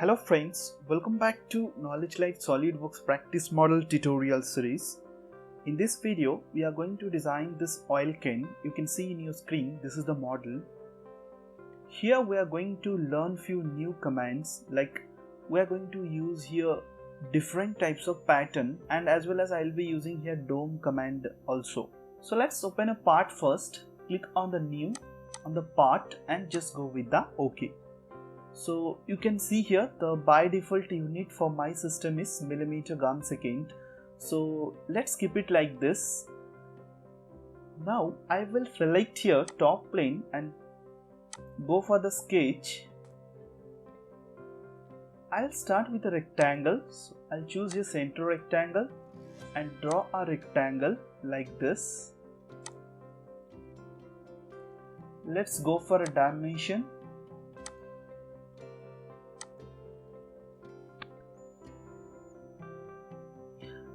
Hello friends, welcome back to Knowledge Life SolidWorks practice model tutorial series. In this video, we are going to design this oil can. You can see in your screen, this is the model. Here we are going to learn few new commands, like we are going to use here different types of pattern, and as well as I will be using here dome command also. So let's open a part first. Click on the new, on the part, and just go with the OK. So you can see here the by default unit for my system is mm/second. So let's keep it like this. Now I will select here top plane and go for the sketch. I'll start with a rectangle. So I'll choose a center rectangle and draw a rectangle like this. Let's go for a dimension.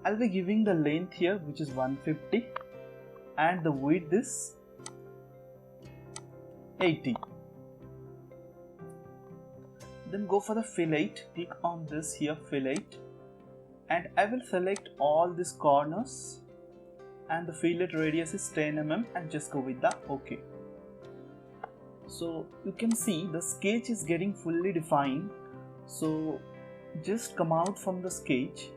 I'll be giving the length here, which is 150, and the width is 80. Then go for the fillet. Click on this here, fillet, and I will select all these corners, and the fillet radius is 10 mm, and just go with the OK. So you can see the sketch is getting fully defined. So just come out from the sketch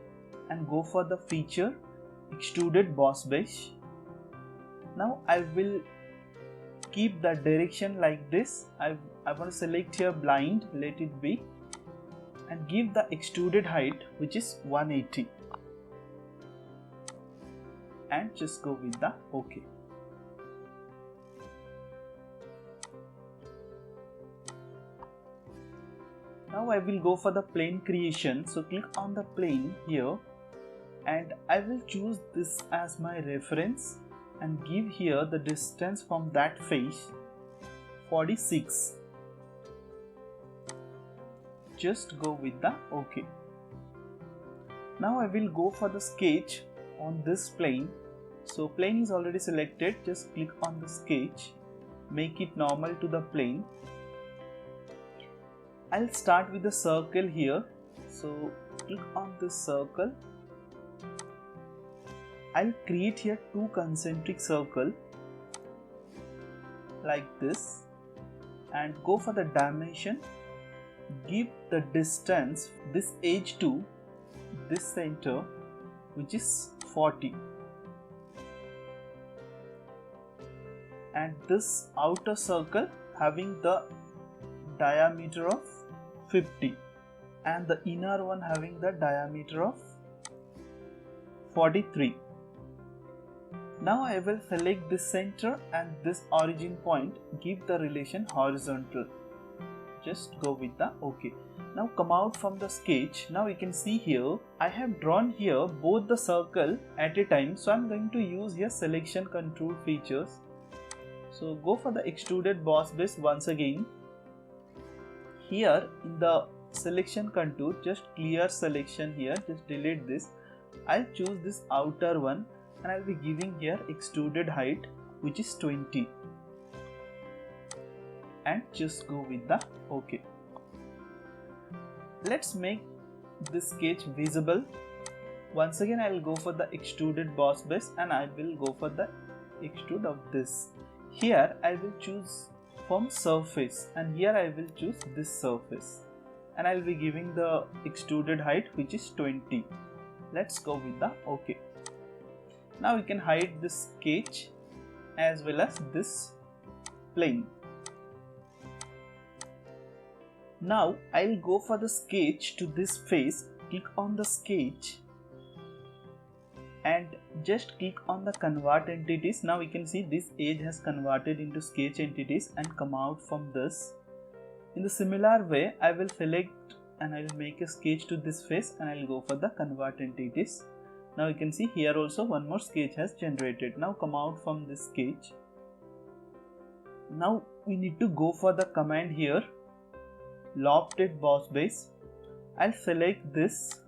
and go for the feature extruded boss base. Now I will keep the direction like this. I want to select here blind, let it be, and give the extruded height, which is 180, and just go with the OK. Now I will go for the plane creation. So click on the plane here, and I will choose this as my reference and give here the distance from that face 46. Just go with the OK. Now I will go for the sketch on this plane. So plane is already selected. Just click on the sketch, make it normal to the plane. I'll start with the circle here. So click on this circle. I'll create here two concentric circles like this, and go for the dimension. Give the distance this edge to this center, which is 40, and this outer circle having the diameter of 50, and the inner one having the diameter of 43. Now I will select this center and this origin point, give the relation horizontal. Just go with the OK. Now come out from the sketch. Now you can see here I have drawn here both the circle at a time. So I'm going to use here selection control features. So go for the extruded boss base once again. Here in the selection contour, just clear selection here, just delete this. I'll choose this outer one, and I'll be giving here extruded height, which is 20, and just go with the OK. Let's make this sketch visible. Once again I will go for the extruded boss base, and I will go for the extrude of this. Here I will choose from surface, and here I will choose this surface, and I will be giving the extruded height, which is 20. Let's go with the OK. Now you can hide this sketch as well as this plane. Now I'll go for the sketch to this face. Click on the sketch and just click on the convert entities. Now you can see this edge has converted into sketch entities, and come out from this. In the similar way, I will select and I will make a sketch to this face, and I will go for the convert entities. Now you can see here also one more sketch has generated. Now come out from this sketch. Now we need to go for the command here, lofted boss base. I'll select this,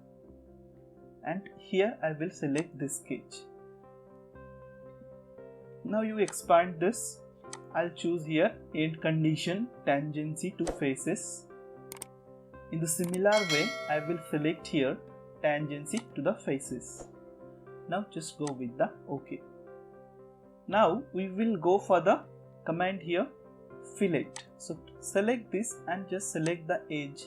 and here I will select this sketch. Now you expand this. I'll choose here end condition tangency to faces. In the similar way, I will select here tangency to the faces. Now just go with the OK. Now we will go for the command here, fillet. So select this and just select the edge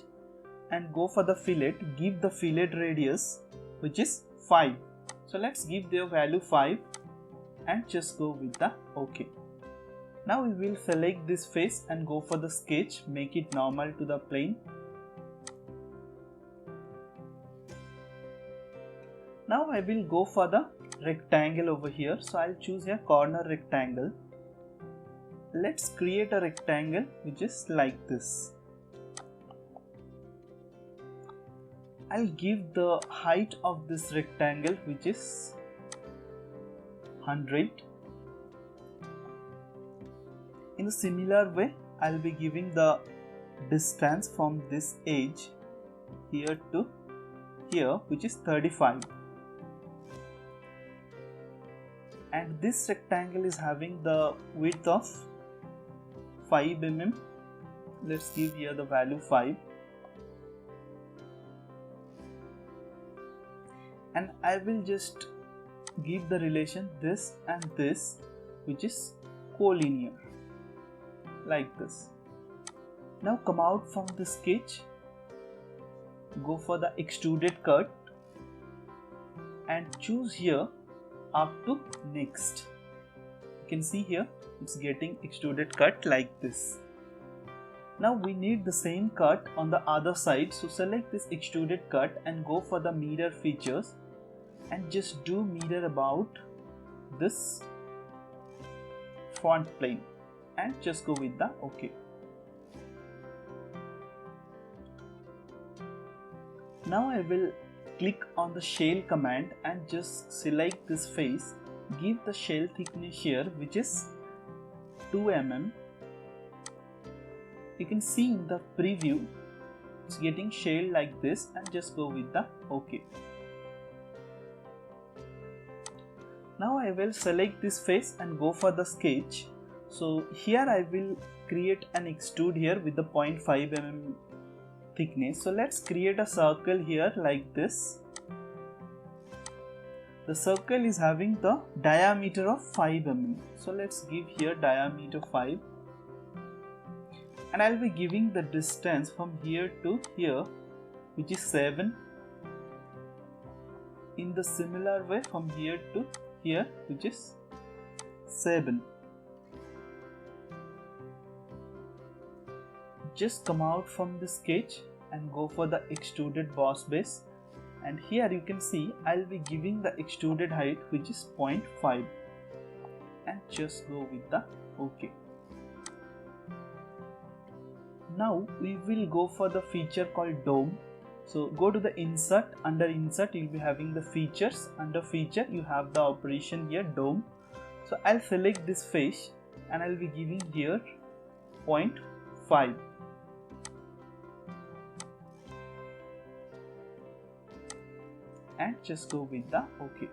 and go for the fillet. Give the fillet radius which is 5. So let's give their value 5 and just go with the OK. Now we will select this face and go for the sketch, make it normal to the plane. Now I will go for the rectangle over here. So I'll choose a corner rectangle. Let's create a rectangle which is like this. I'll give the height of this rectangle which is 100. In a similar way, I'll be giving the distance from this edge here to here which is 35. And this rectangle is having the width of 5 mm. Let's give here the value 5. And I will just give the relation this and this which is collinear like this. Now come out from the sketch, go for the extruded cut and choose here up to next. You can see here it's getting extruded cut like this. Now we need the same cut on the other side, so select this extruded cut and go for the mirror features and just do mirror about this front plane and just go with the OK. Now I will click on the shell command and just select this face. Give the shell thickness here which is 2 mm. You can see in the preview it's getting shelled like this and just go with the OK. Now I will select this face and go for the sketch. So here I will create an extrude here with the 0.5 mm thickness. So let's create a circle here like this. The circle is having the diameter of 5 mm. So let's give here diameter 5. And I'll be giving the distance from here to here which is 7. In the similar way from here to here which is 7. Just come out from the sketch and go for the extruded boss base, and here you can see I'll be giving the extruded height which is 0.5 and just go with the OK. Now we will go for the feature called dome. So go to the insert, under insert you'll be having the features, under feature you have the operation here dome. So I'll select this face and I'll be giving here 0.5 and just go with the OK.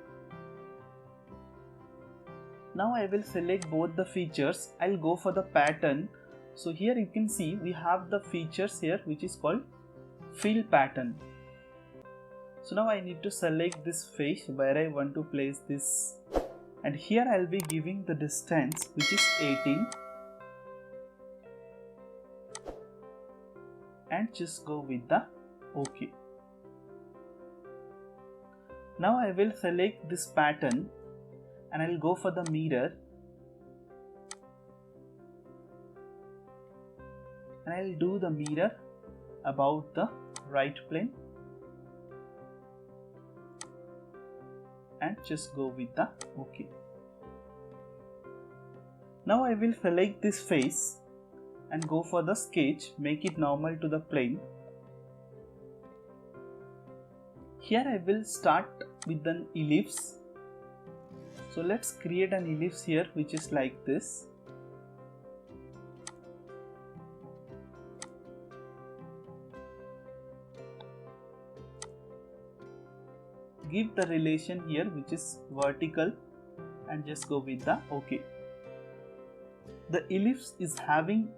Now I will select both the features. I'll go for the pattern. So here you can see we have the features here which is called fill pattern. So now I need to select this face where I want to place this, and here I'll be giving the distance which is 18 and just go with the OK. Now I will select this pattern and I'll go for the mirror and I'll do the mirror about the right plane and just go with the OK. Now I will select this face and go for the sketch, make it normal to the plane. Here I will start with an ellipse. So let's create an ellipse here which is like this. Give the relation here which is vertical and just go with the OK. The ellipse is having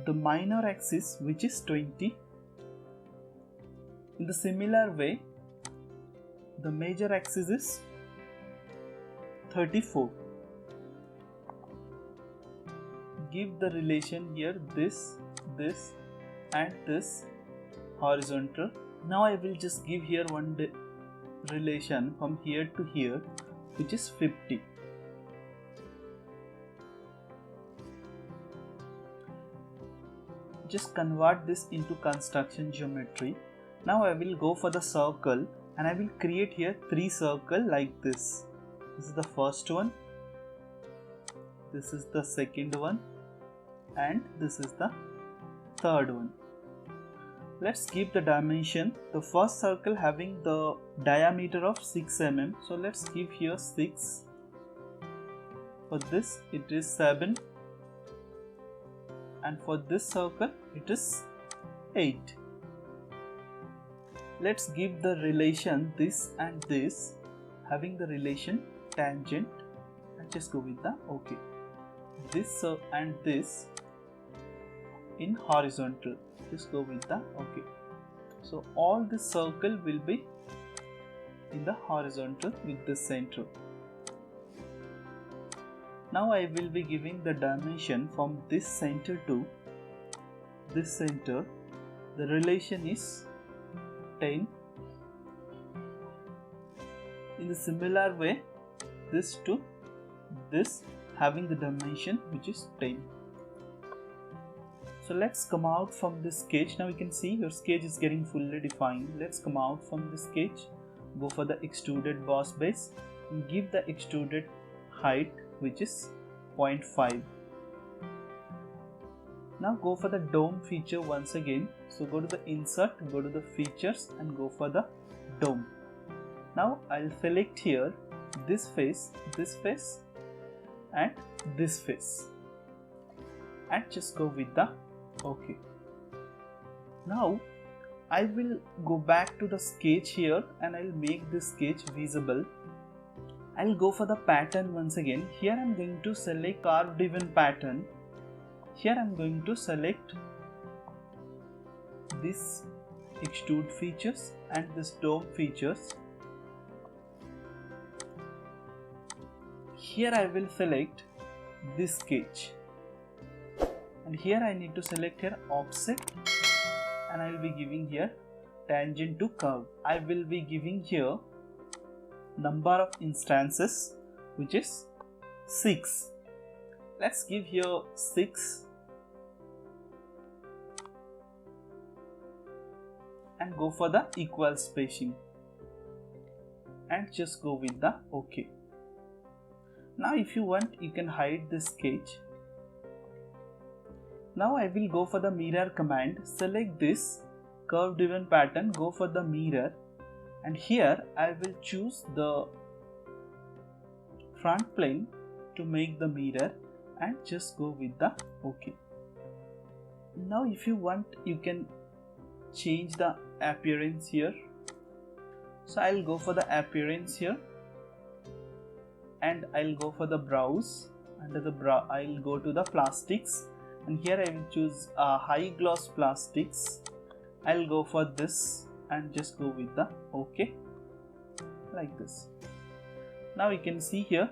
the minor axis, which is 20. In the similar way, the major axis is 34. Give the relation here, this and this horizontal. Now I will just give here one relation from here to here, which is 50. Just convert this into construction geometry. Now I will go for the circle and I will create here 3 circles like this. This is the first one, this is the second one, and this is the third one. Let's give the dimension. The first circle having the diameter of 6 mm, so let's give here 6. For this it is 7, and for this circle it is 8. Let's give the relation this and this having the relation tangent, and just go with the OK. This and this in horizontal, just go with the OK. So all this circle will be in the horizontal with the center. Now I will be giving the dimension from this center to this center. The relation is 10. In the similar way, this to this having the dimension which is 10. So let's come out from this sketch. Now you can see your sketch is getting fully defined. Let's come out from the sketch, go for the extruded boss base and give the extruded height which is 0.5. Now go for the dome feature once again. So go to the insert, go to the features and go for the dome. Now I'll select here this face and this face and just go with the OK. Now I will go back to the sketch here and I'll make this sketch visible. I'll go for the pattern once again. Here I'm going to select curve driven pattern. Here I'm going to select this extrude features and this dome features. Here I will select this sketch, and here I need to select here offset, and I will be giving here tangent to curve. I will be giving here number of instances which is 6. Let's give here 6 and go for the equal spacing and just go with the OK. Now if you want, you can hide this sketch. Now I will go for the mirror command, select this curve driven pattern, go for the mirror, and here I will choose the front plane to make the mirror and just go with the OK. Now if you want, you can change the appearance here. So I'll go for the appearance here and I'll go for the browse. Under the brow I'll go to the plastics and here I will choose high gloss plastics. I'll go for this and just go with the OK like this. Now you can see here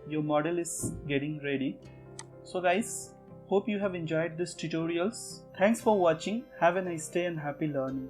your model is getting ready. So guys, hope you have enjoyed this tutorials. Thanks for watching. Have a nice day and happy learning.